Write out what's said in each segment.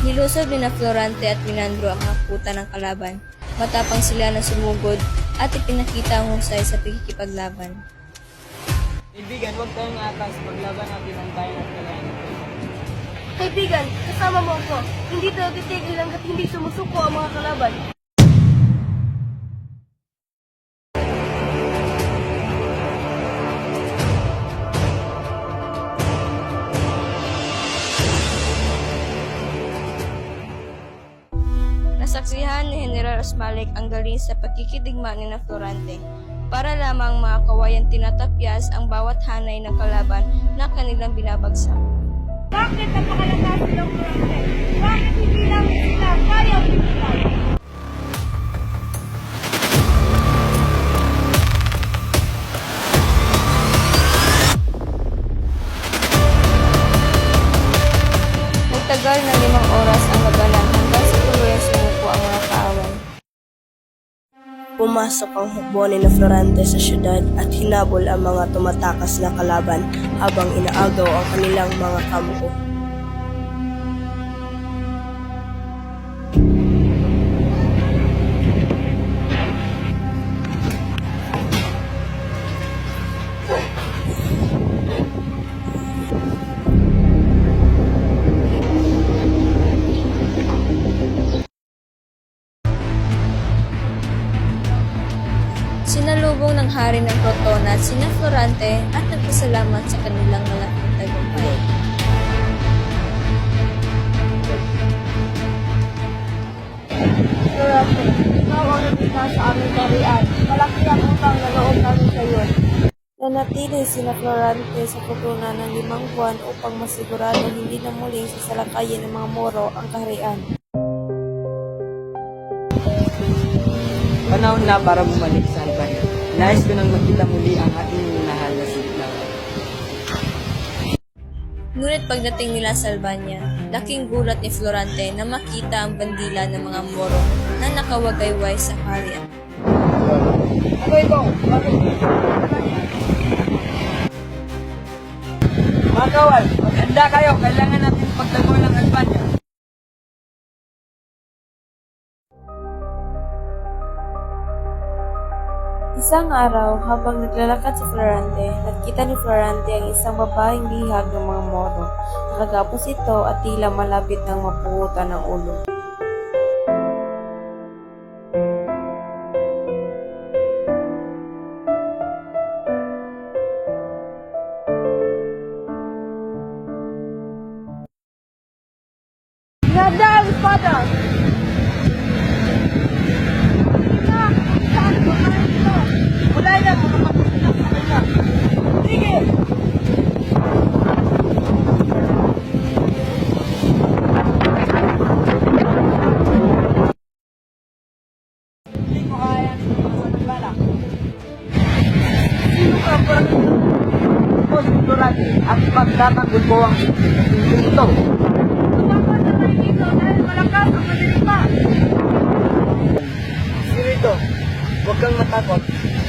Nilusog ni na Florante at Minandro ang mga kuta ng kalaban. Matapang sila na sumugod at ipinakita ang husay sa pagkikipaglaban. Kaibigan, huwag tayong atas. Paglaban natin ang bayan at kalayan. Kaibigan, kasama mo ako. Hindi tayo titigil hanggat hindi sumusuko ang mga kalaban. Nasaksihan ni General Osmalik ang galing sa pagkikidigma ni na Florante. Para lamang mga kawayan tinatapyas ang bawat hanay ng kalaban na kanilang binabagsak. Bakit napakalakas silang Florante? Bakit hindi lang sila kaya pigilan? Nagtagal ng 5 oras ang labanan hanggang sa tuluyang sumuko ang mga kaaway. Pumasok ang hukbo ni na Florante sa syudad at hinabol ang mga tumatakas na kalaban habang inaagaw ang kanilang mga kampo. Sinalubong ng hari ng Crotona sina Florante at nagpasalamat sa kanilang malaking tagumpay. Florante, ikaw ang nagkita sa aming karian. Malaki ang utang na loob namin sa iyo. Nanatili sina Florante sa Crotona ng 5 buwan upang masigurado hindi na muling sasalakayin ng mga Moro ang kaharian. Panahon na para bumalik sa Albania. Nais ko nang makita muli ang ating minahal na si Laura. Ngunit pagdating nila sa Albania, laking gulat ni Florante na makita ang bandila ng mga Moro na nakawagayway sa kaharian. Ano ito? Mga kawal, maghanda kayo. Kailangan natin pagtanggol ng Albania. Isang araw, habang naglalakad si Florante, nakita ni Florante ang isang babaeng bihag ng mga Moro. Nakagapos ito at tila malapit ng mapuhutan ng ulo. Nada ang espada! Wala na, mga pagkakas sa kanila. Sige! Hindi ko kaya ng bala. Sino ka ba? O si Florante at pagtatanggol ko ang ito. Dapat na tayo dito dahil malakas ang madalipa. Si Rito, huwag kang matakot.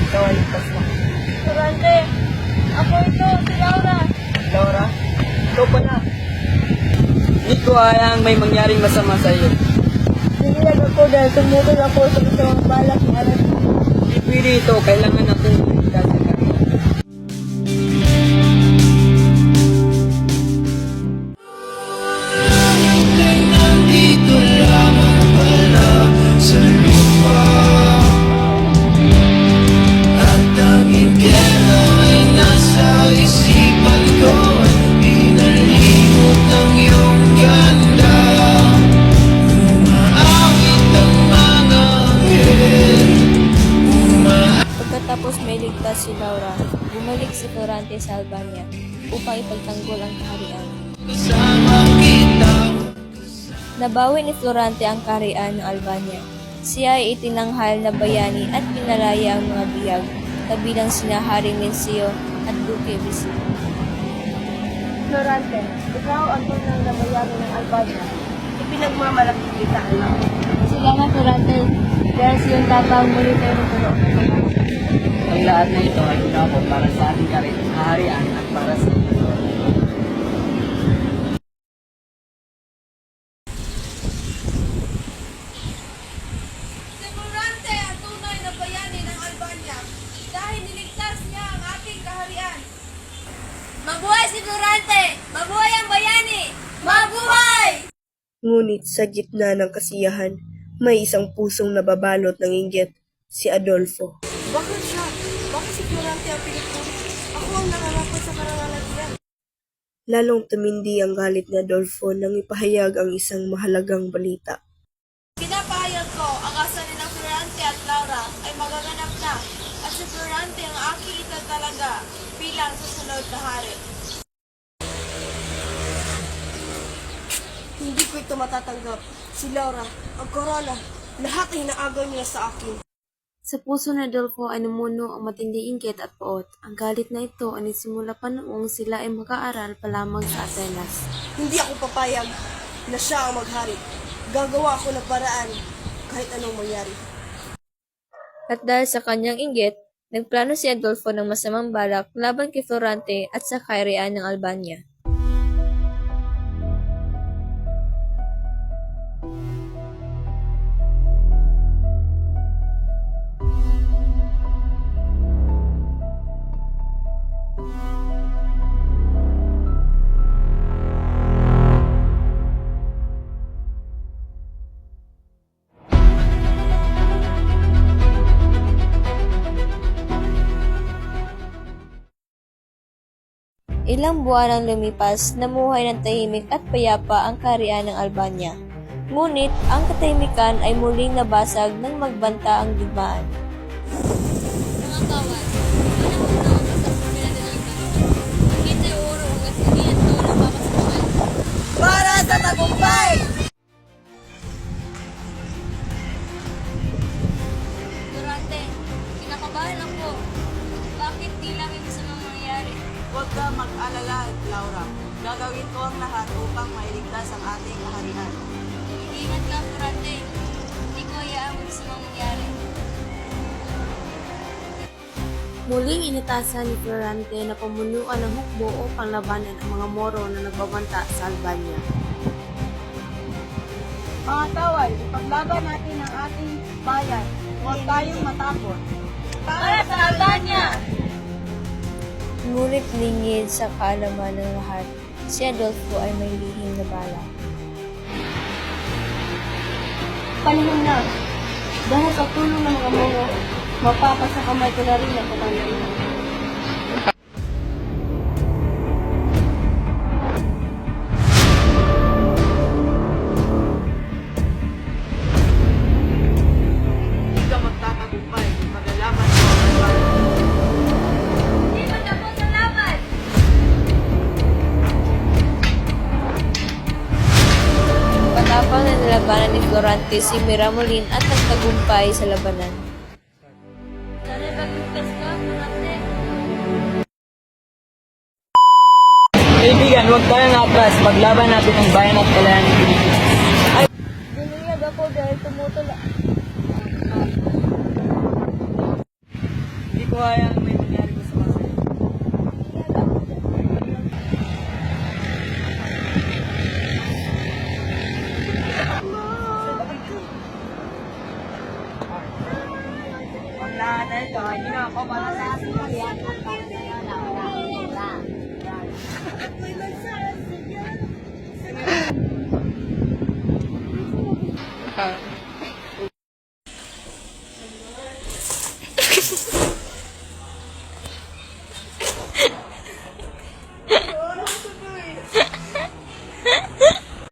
Ikaw ay ligtas na. Florante, ako ito, si Laura. Laura, ikaw pa na. Hindi ko hayang may mangyaring masama sa iyo. Sinilag ako dahil tumutol ako sa isang balak ni Aras. Hindi pwede ito. Kailangan natin iligtas sa kanila. Pagkatapos may ligtas si Laura, bumalik si Florante sa Albania upang ipagtanggol ang kaharian. Nabawi ni Florante ang kaharian ng Albania. Siya ay itinanghal na bayani at pinalaya ang mga bihag, kabilang sina Haring Mincio at Duque Visito. Florante, ikaw ang tunang na bayani ng Albania. Ipinagmamalaki kita, alam. Salamat Florante, dahil siyang tatawag muli tayo ng tulo. Ang lahat na ito ay ginawa ko para sa ating kaharian at para sa iyo. Ngunit sa gitna ng kasiyahan, may isang pusong nababalot ng inggit, si Adolfo. Bakit siya? Bakit si Florante ang pinupuri? Ako ang nararapat sa karangalan niya. Lalong tumindi ang galit ni Adolfo nang ipahayag ang isang mahalagang balita. Pinapahayag ko, ang kasal ni na Florante at Laura ay magaganap na at si Florante ang aking itatalaga bilang susunod na hari. Hindi ko ito matatanggap. Si Laura, ang korona, lahat ay inaagaw niya sa akin. Sa puso ni Adolfo ay namuno ang matinding inggit at poot. Ang galit na ito ay nagsimula pa noong sila ay mag-aaral pa lamang sa Atenas. Hindi ako papayag na siya ang maghari. Gagawa ako ng paraan kahit anong mangyari. At dahil sa kanyang inggit, nagplano si Adolfo ng masamang balak laban kay Florante at sa kaharian ng Albania. Ilang buwan ang lumipas, namuhay ng tahimik at payapa ang kaharian ng Albania. Ngunit ang katahimikan ay muling nabasag nang magbanta ang digmaan. Mga kawan, panahon na ang kasapamilya ng Albania. Kita uro ang kasilian to na makasapal. Para sa tagumpay! Durante, kinakabahan ako. Bakit di lang may masamang mangyayari? Huwag ka mag-alala, Laura. Gagawin ko ang lahat upang mailigtas ang ating kaharian. Ingat ka, Durante. Hindi ko hayaan may masamang mangyari. Muling initasan ni Florante na pamunuan ng hukbo upang labanan ang mga Moro na nagbabanta sa Albania. Mga taway, ipaglaban natin ang ating bayan. Huwag tayong matakot. Para sa Albania! Ngunit lingid sa kaalaman ng lahat, si Adolfo ay may lihim na balak. Panahon na, dahil sa tulong ng mga Moro, mapapasa kamay ko na rin ang kapangyarihan. Hindi ka magtatagumpay. Maglalaban mo ang Albania. Hindi mo tapos ang laban! Matapang na nilabanan ni Florante si Miramolin at nagtagumpay sa labanan. Sana bagligtas ka, Durante. Kaibigan, huwag tayong atras. Paglaban natin ang bayan at kalayan ng Pilipinas. Binuyag ako dahil tumutula. Hindi ko hayang may mangyari ko sa masaya. Ang lahat na ito, hindi na ako para sa ating kaharian.